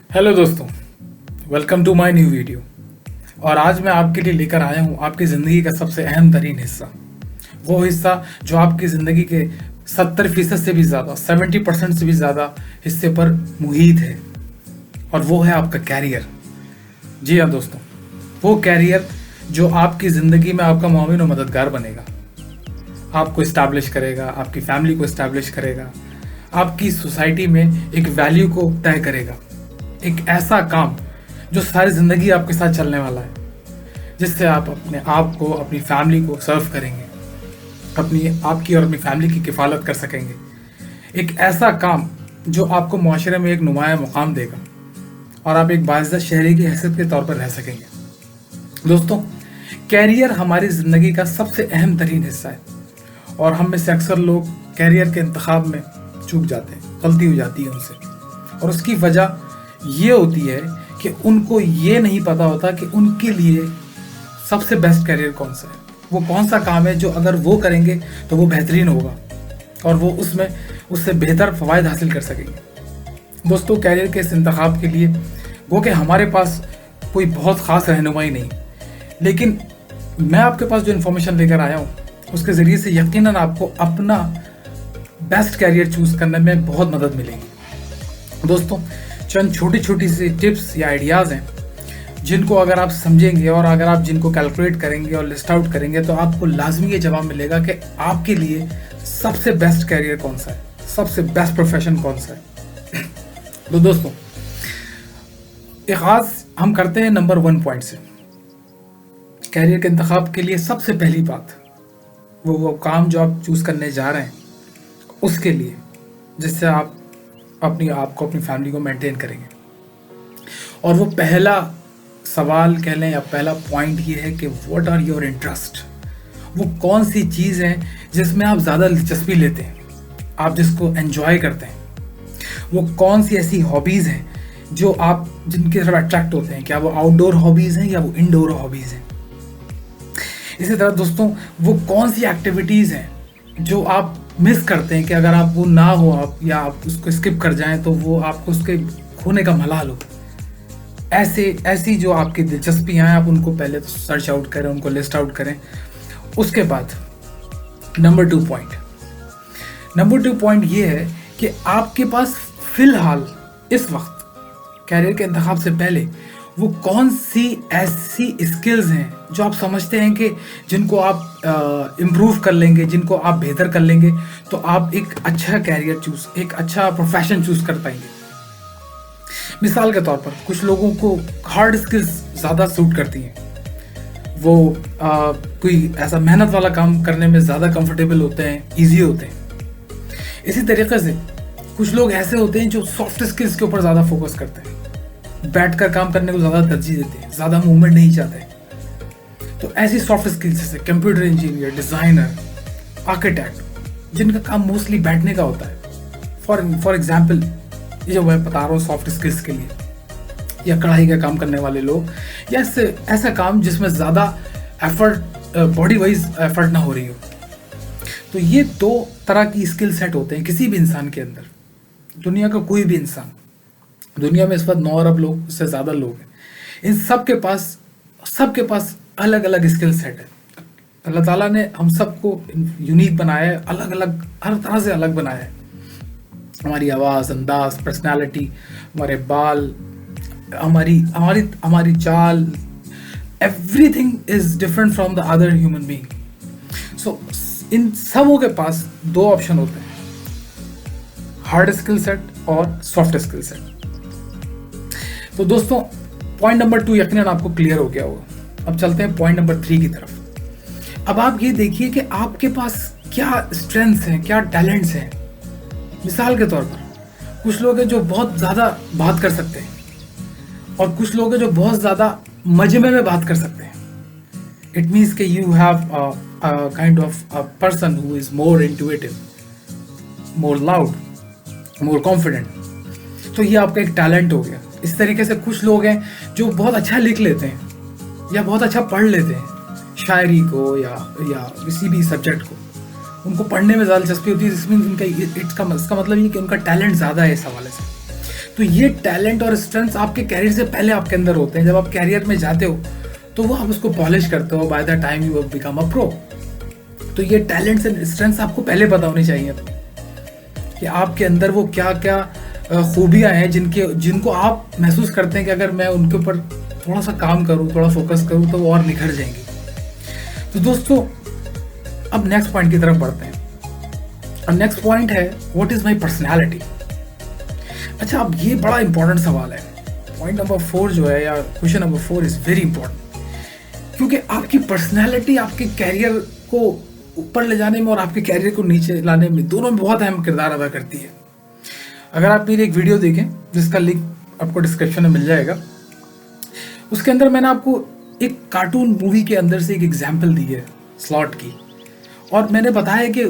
Hello दोस्तों, welcome to my new video. और आज मैं आपके लिए लेकर आया हूँ आपकी ज़िंदगी का सबसे अहम तरीन हिस्सा, वो हिस्सा जो आपकी ज़िंदगी के 70% से भी ज़्यादा 70% से भी ज़्यादा हिस्से पर मुहित है, और वो है आपका कैरियर। जी हाँ दोस्तों, वो कैरियर जो आपकी ज़िंदगी में आपका मुआविन और मददगार बनेगा, आपको इस्टेब्लिश करेगा, आपकी फैमिली को इस्टेब्लिश करेगा, आपकी सोसाइटी में एक वैल्यू को तय करेगा। एक ऐसा काम जो सारी ज़िंदगी आपके साथ चलने वाला है, जिससे आप अपने आप को, अपनी फैमिली को सर्व करेंगे, आपकी और अपनी फैमिली की किफ़ालत कर सकेंगे। एक ऐसा काम जो आपको माशरे में एक नुमाया मुकाम देगा और आप एक बाइज़्ज़त शहरी की हैसियत के तौर पर रह सकेंगे। दोस्तों, कैरियर हमारी ज़िंदगी का सबसे अहम तरीन हिस्सा है, और हम में से अक्सर लोग कैरियर के इंतखाब में चूक जाते हैं, गलती हो जाती है उनसे। और उसकी वजह ये होती है कि उनको ये नहीं पता होता कि उनके लिए सबसे बेस्ट कैरियर कौन सा है, वो कौन सा काम है जो अगर वो करेंगे तो वो बेहतरीन होगा और वो उससे बेहतर फ़वायद हासिल कर सकेंगे। दोस्तों, कैरियर के इस इंतखाब के लिए वो कि हमारे पास कोई बहुत ख़ास रहनुमाई नहीं, लेकिन मैं आपके पास जो इन्फॉर्मेशन लेकर आया हूँ उसके ज़रिए से यकीनन आपको अपना बेस्ट कैरियर चूज़ करने में बहुत मदद मिलेगी। दोस्तों, चंद छोटी छोटी सी टिप्स या आइडियाज़ हैं जिनको अगर आप समझेंगे और अगर आप जिनको कैलकुलेट करेंगे और लिस्ट आउट करेंगे तो आपको लाजमी ये जवाब मिलेगा कि आपके लिए सबसे बेस्ट कैरियर कौन सा है, सबसे बेस्ट प्रोफेशन कौन सा है। तो दोस्तों, आगाज़ हम करते हैं नंबर 1 पॉइंट से। कैरियर के इंतखाब के लिए सबसे पहली बात, वो काम जो आप चूज़ करने जा रहे हैं उसके लिए, जिससे आप आपको अपनी फैमिली को मेंटेन करेंगे। और वो पहला सवाल कह लें या पहला पॉइंट ये है कि व्हाट आर योर इंटरेस्ट। वो कौन सी चीज़ है जिसमें आप ज़्यादा दिलचस्पी लेते हैं, आप जिसको एंजॉय करते हैं। वो कौन सी ऐसी हॉबीज़ हैं जो आप जिनके तरफ अट्रैक्ट होते हैं, क्या वो आउटडोर हॉबीज़ हैं या वो इनडोर हॉबीज़ हैं। इसी तरह दोस्तों, वो कौन सी एक्टिविटीज़ हैं जो आप मिस करते हैं कि अगर आप वो ना हो आप या आप उसको स्किप कर जाएं तो वो आपको उसके खोने का मलाल हो। ऐसी जो आपकी दिलचस्पियाँ हैं, आप उनको पहले तो सर्च आउट करें, उनको लिस्ट आउट करें। उसके बाद नंबर 2 पॉइंट ये है कि आपके पास फ़िलहाल इस वक्त कैरियर के इंतखाब से पहले वो कौन सी ऐसी स्किल्स हैं जो आप समझते हैं कि जिनको आप इम्प्रूव कर लेंगे, जिनको आप बेहतर कर लेंगे तो आप एक अच्छा कैरियर एक अच्छा प्रोफेशन चूज़ कर पाएंगे। मिसाल के तौर पर कुछ लोगों को हार्ड स्किल्स ज़्यादा सूट करती हैं, वो कोई ऐसा मेहनत वाला काम करने में ज़्यादा कंफर्टेबल होते हैं, ईजी होते हैं। इसी तरीके से कुछ लोग ऐसे होते हैं जो सॉफ्ट स्किल्स के ऊपर ज़्यादा फोकस करते हैं, बैठकर काम करने को ज़्यादा तरजीह देते हैं, ज़्यादा मूवमेंट नहीं चाहते। तो ऐसी सॉफ्ट स्किल्स जैसे कंप्यूटर इंजीनियर, डिज़ाइनर, आर्किटेक्ट, जिनका काम मोस्टली बैठने का होता है। फॉर एग्जाम्पल, ये जो मैं बता रहा हूँ सॉफ्ट स्किल्स के लिए, या कढ़ाई का काम करने वाले लोग, या ऐसा काम जिसमें ज़्यादा एफर्ट, बॉडी वाइज एफर्ट ना हो रही हो। तो ये 2 तरह की स्किल सेट होते हैं किसी भी इंसान के अंदर। दुनिया का कोई भी इंसान, दुनिया में इस वक्त 9 अरब लोग, उससे ज़्यादा लोग हैं, इन सबके पास अलग अलग स्किल सेट है। अल्लाह ताला ने हम सबको यूनिक बनाया है, अलग अलग, हर तरह से अलग बनाया है। हमारी आवाज़, अंदाज, पर्सनालिटी, हमारे बाल, हमारी चाल, everything is different from the other human being. So इन सबों के पास 2 ऑप्शन होते हैं, हार्ड स्किल सेट और सॉफ्ट स्किल सेट। तो दोस्तों, पॉइंट नंबर 2 यकीनन आपको क्लियर हो गया होगा। अब चलते हैं पॉइंट नंबर 3 की तरफ। अब आप ये देखिए कि आपके पास क्या स्ट्रेंथ्स हैं, क्या टैलेंट्स हैं। मिसाल के तौर पर कुछ लोग हैं जो बहुत ज़्यादा बात कर सकते हैं, और कुछ लोग हैं जो बहुत ज़्यादा मजमे में बात कर सकते हैं। इट मीन्स कि you have kind of a person who is more intuitive, more loud, more confident. तो ये आपका एक टैलेंट हो गया। इस तरीके से कुछ लोग हैं जो बहुत अच्छा लिख लेते हैं या बहुत अच्छा पढ़ लेते हैं, शायरी को या किसी भी सब्जेक्ट को, उनको पढ़ने में ज़्यादा दिलचस्पी होती है, जिसमें इसका मतलब ये कि उनका टैलेंट ज़्यादा है इस हवाले से। तो ये टैलेंट और स्ट्रेंथ्स आपके कैरियर से पहले आपके अंदर होते हैं। जब आप कैरियर में जाते हो तो वो आप उसको पॉलिश करते हो by the time you become a pro. तो ये टैलेंट्स एंड स्ट्रेंथ्स आपको पहले पता होनी चाहिए कि आपके अंदर वो क्या क्या खूबियाँ हैं जिनको आप महसूस करते हैं कि अगर मैं उनके ऊपर थोड़ा सा काम करूँ, थोड़ा फोकस करूँ तो वो और निखर जाएंगे। तो दोस्तों अब नेक्स्ट पॉइंट की तरफ बढ़ते हैं। और नेक्स्ट पॉइंट है व्हाट इज माय पर्सनैलिटी। अच्छा, अब ये बड़ा इंपॉर्टेंट सवाल है। पॉइंट नंबर 4 जो है, या question number 4 is very important, क्योंकि आपकी पर्सनैलिटी आपके कैरियर को ऊपर ले जाने में और आपके कैरियर को नीचे लाने में, दोनों में बहुत अहम किरदार अदा करती है। अगर आप मेरी एक वीडियो देखें जिसका लिंक आपको डिस्क्रिप्शन में मिल जाएगा, उसके अंदर मैंने आपको एक कार्टून मूवी के अंदर से एक एग्जाम्पल दी है स्लॉट की, और मैंने बताया कि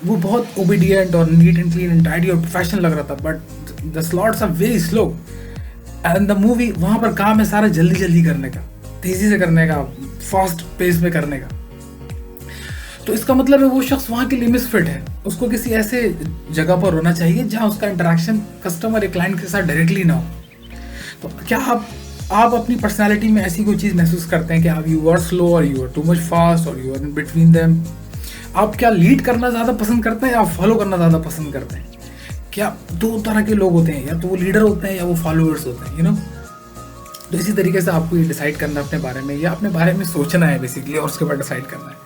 वो बहुत ओबीडियंट और neat and clean and tidy और प्रोफेशनल लग रहा था, but the slots are very slow and the movie, वहाँ पर काम है सारा जल्दी जल्दी करने का, तेजी से करने का, फास्ट पेस में करने का। तो इसका मतलब है वो शख्स वहाँ के लिए मिसफिट है। उसको किसी ऐसे जगह पर होना चाहिए जहाँ उसका इंटरेक्शन कस्टमर या क्लाइंट के साथ डायरेक्टली ना हो। तो क्या आप अपनी पर्सनालिटी में ऐसी कोई चीज़ महसूस करते हैं कि आप यू आर स्लो और you are too much fast और you are in between them? आप क्या लीड करना ज़्यादा पसंद करते हैं या आप फॉलो करना ज़्यादा पसंद करते हैं? क्या दो तरह के लोग होते हैं, या तो वो लीडर होते हैं या वो फॉलोअर्स होते हैं, तो इसी तरीके से आपको ये डिसाइड करना अपने बारे में, या अपने बारे में सोचना है बेसिकली, और उसके बाद डिसाइड करना है।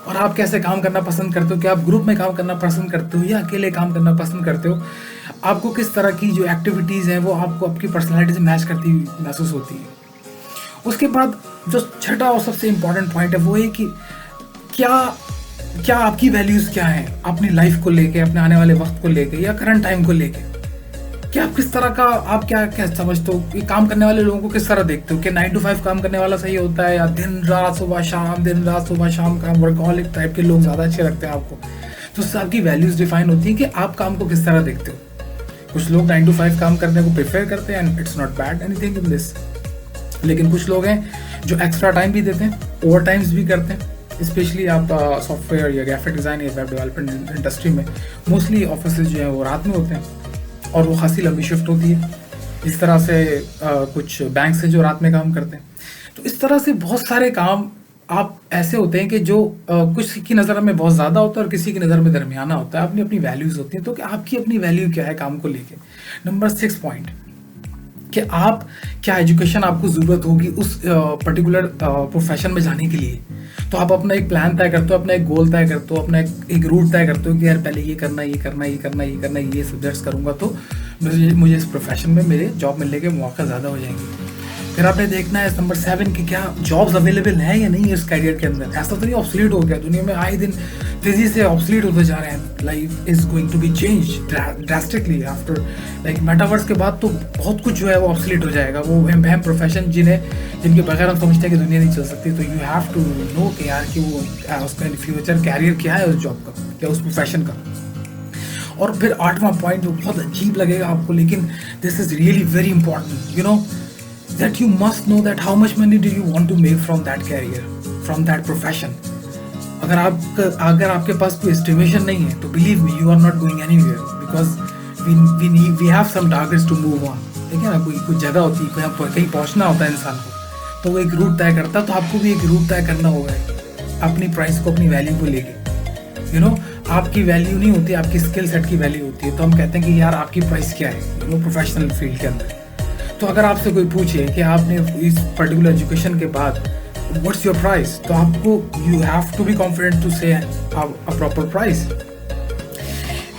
और आप कैसे काम करना पसंद करते हो? क्या आप ग्रुप में काम करना पसंद करते हो या अकेले काम करना पसंद करते हो? आपको किस तरह की जो एक्टिविटीज़ हैं वो आपको आपकी पर्सनैलिटी से मैच करती हुई महसूस होती है? उसके बाद जो छठा और सबसे इम्पॉर्टेंट पॉइंट है वो है कि क्या आपकी वैल्यूज़ क्या हैं अपनी लाइफ को लेके, अपने आने वाले वक्त को लेके या करंट टाइम को लेके? क्या आप किस तरह का, आप क्या समझते हो कि काम करने वाले लोगों को किस तरह देखते हो? कि 9 to 5 काम करने वाला सही होता है, या दिन रात सुबह शाम काम, वर्कहॉलिक टाइप के लोग ज़्यादा अच्छे लगते हैं आपको? तो उससे आपकी वैल्यूज़ डिफाइन होती है कि आप काम को किस तरह देखते हो। कुछ लोग 9 to 5 काम करने को प्रेफर करते हैं and it's not bad anything in this, लेकिन कुछ लोग हैं जो एक्स्ट्रा टाइम भी देते हैं, ओवर टाइम्स भी करते हैं। स्पेशली आप सॉफ्टवेयर या ग्राफिक डिज़ाइन या वेब डेवलपमेंट इंडस्ट्री में मोस्टली ऑफिस जो हैं वो रात में होते हैं और वो खासी लंबी शिफ्ट होती है। इस तरह से कुछ बैंक से जो रात में काम करते हैं। तो इस तरह से बहुत सारे काम आप ऐसे होते हैं कि जो कुछ की नज़र में बहुत ज़्यादा होता है और किसी की नज़र में दरमियाना होता है। अपनी अपनी वैल्यूज़ होती हैं। तो कि आपकी अपनी वैल्यू क्या है काम को लेके? नंबर 6 पॉइंट, कि आप क्या एजुकेशन आपको ज़रूरत होगी उस पर्टिकुलर प्रोफेशन में जाने के लिए। तो आप अपना एक प्लान तय करते हो, अपना एक गोल तय करते हो, अपना एक रूट तय करते हो कि यार पहले ये करना, ये सब्जेक्ट्स करूँगा तो मुझे इस प्रोफेशन में मेरे जॉब मिलने के मौके ज़्यादा हो जाएंगे। फिर आपने देखना है नंबर 7 कि क्या जॉब्स अवेलेबल हैं या नहीं है इस कैरियर के अंदर। ऐसा तो नहीं ऑब्सोलीट हो गया, दुनिया में आए दिन तेज़ी से ऑब्सोलीट होते जा रहे हैं। Life is going to be change drastically after like metaverse के बाद तो बहुत कुछ जो है वो ऑब्सोलीट हो जाएगा। वो अहम प्रोफेशन जिनके बगैर हम समझते हैं कि दुनिया नहीं चल सकती। तो यू हैव टू नो कि यार कि वो उसका फ्यूचर कैरियर क्या है उस जॉब का या उस प्रोफेशन का। और फिर 8वां पॉइंट जो बहुत अजीब लगेगा आपको, लेकिन this is really very important, you know, that you must know that how much money do you want to make from that career, from that profession. अगर आपके पास कोई estimation नहीं है तो believe me you are not going anywhere because we have some targets to move on. ठीक है ना, कोई जगह होती है, कहीं पहुंचना होता है इंसान को, तो वो एक रूट तय करता है। तो आपको भी एक रूट तय करना होगा अपनी प्राइस को, अपनी वैल्यू को लेके। यू नो, आपकी वैल्यू नहीं होती, आपकी स्किल सेट की वैल्यू होती है। तो हम कहते हैं कि यार आपकी प्राइस क्या है, यू नो, प्रोफेशनल फील्ड के अंदर। तो अगर आपसे कोई पूछे कि आपने इस पर्टिकुलर एजुकेशन के बाद व्हाट्स योर प्राइस, तो आपको you have to be confident to say a proper price.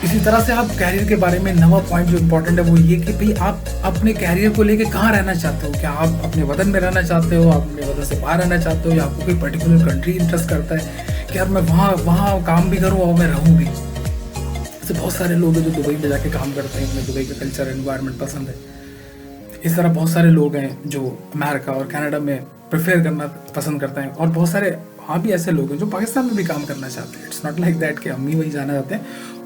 इसी तरह से आप कैरियर के बारे में 9वां पॉइंट जो इम्पोर्टेंट है वो ये कि भाई आप अपने कैरियर को लेके कहाँ रहना चाहते हो। क्या आप अपने वतन में रहना चाहते हो, आप अपने वतन से बाहर रहना चाहते हो, या आपको कोई पर्टिकुलर कंट्री इंटरेस्ट करता है कि यार मैं वहाँ काम भी करूँ और मैं रहूँ भी। ऐसे बहुत सारे लोग हैं जो दुबई में जाके काम करते हैं, उन्हें दुबई का कल्चर एनवायरनमेंट पसंद है। इस तरह बहुत सारे लोग हैं जो अमेरिका और कनाडा में प्रेफर करना पसंद करते हैं। और बहुत सारे वहाँ भी ऐसे लोग हैं जो पाकिस्तान में भी काम करना चाहते हैं। इट्स नॉट लाइक दैट कि हम ही वही जाना चाहते हैं।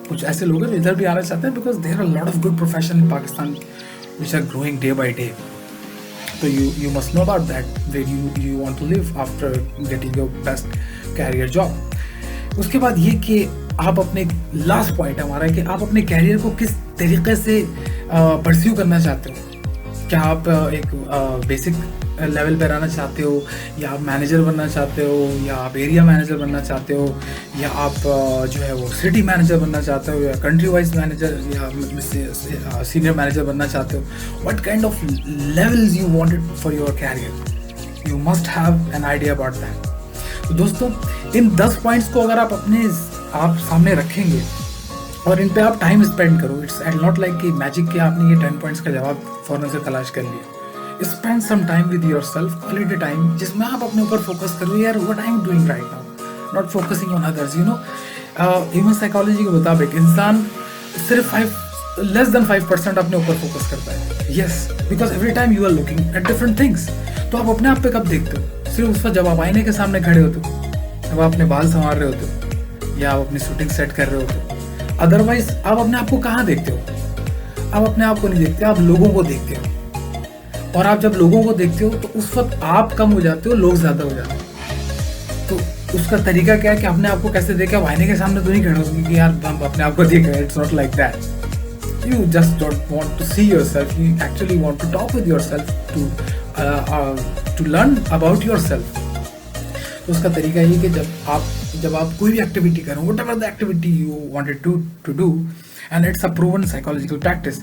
कुछ ऐसे लोग हैं जो इधर भी आना चाहते हैं because there are lot of good profession in Pakistan which are growing day by day. तो you must know about that where you want to live after getting your best career job. उसके बाद ये कि आप अपने लास्ट पॉइंट हमारा है कि आप अपने कैरियर को किस तरीके से परस्यू करना चाहते हो? क्या आप एक बेसिक लेवल पे रहना चाहते हो, या आप मैनेजर बनना चाहते हो, या आप एरिया मैनेजर बनना चाहते हो, या आप जो है वो सिटी मैनेजर बनना चाहते हो, या कंट्री वाइज मैनेजर या सीनियर मैनेजर बनना चाहते हो? What kind of levels you wanted for your career? You must have an idea about that. तो दोस्तों, इन 10 पॉइंट्स को अगर आप सामने रखेंगे और इन पे आप टाइम स्पेंड करो, इट्स नॉट लाइक कि मैजिक के आपने ये 10 पॉइंट्स का जवाब फौरन से तलाश कर लिया। Spend some time with yourself, quality time, जिसमें आप अपने ऊपर फोकस करो, यार what I am doing right now, not focusing on others. You know, human psychology के मुताबिक इंसान सिर्फ लेस देन 5% अपने ऊपर फोकस करता है। Yes, because every time you are looking at different things. तो आप अपने आप पे कब देखते हो? सिर्फ उस वक्त जब आप आईने के सामने खड़े होते हो, जब आप अपने बाल संवार रहे होते हो, या आप अपनी शूटिंग सेट कर रहे होते हो। अदरवाइज आप अपने आप को कहाँ देखते हो? आप अपने आप को नहीं देखते, आप लोगों को देखते हो। और आप जब लोगों को देखते हो तो उस वक्त आप कम हो जाते हो, लोग ज़्यादा हो जाते हैं। तो उसका तरीका क्या है कि अपने आप को कैसे देखें? आप आईने के सामने तो नहीं खड़े होंगे कि यार हम अपने आप को देख रहे हैं। It's not like that. You just don't want to see yourself, you actually want to talk with yourself, to learn about yourself. तो उसका तरीका ये कि जब आप कोई भी एक्टिविटी करो, whatever the activity you wanted to do, and it's a proven psychological practice,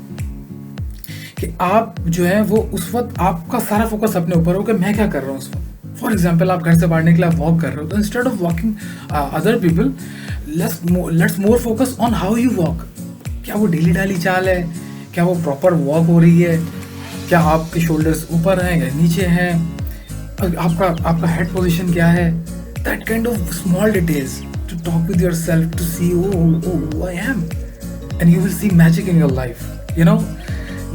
कि आप जो है वो उस वक्त आपका सारा फोकस अपने ऊपर हो कि मैं क्या कर रहा हूँ उस वक्त। फॉर एग्जाम्पल, आप घर से बाहर निकले, आप वॉक कर रहे हो, तो instead of walking other people, let's more focus on how you walk. क्या वो ढीली ढाली चाल है? क्या वो प्रॉपर वॉक हो रही है? क्या आपके शोल्डर्स ऊपर हैं या नीचे हैं? आपका हेड पोजिशन क्या है? That kind of small details to talk with yourself, to see who I am, and you will see magic in your life. You know,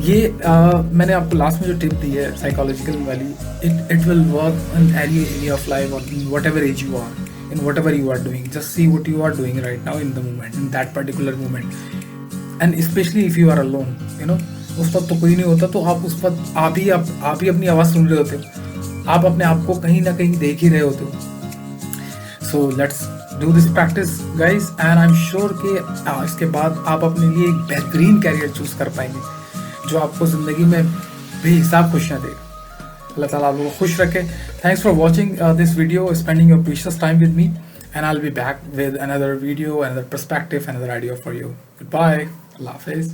ये मैंने आपको लास्ट में जो टिप दी है साइकोलॉजिकल वाली, it will work in any area of life, और in whatever age you are, in whatever you are doing, just see what you are doing right now in the moment, in that particular moment, and specially if you are alone. You know, उस वक्त तो कोई नहीं होता, तो आप उस वक्त आप ही अपनी आवाज़ सुन रहे होते हो, आप अपने आप को कहीं ना कहीं देख ही रहे होते हो। So let's do this practice guys, and I am sure कि इसके बाद आप अपने लिए एक बेहतरीन कैरियर चूज कर पाएंगे जो आपको ज़िंदगी में बेहिसाब खुशियाँ देगा। अल्लाह ताला आप लोगों को खुश रखे। Thanks for watching this video, spending your precious time with me, and I will be back with another video, another perspective, another idea for you. Goodbye, Allah हाफिज़।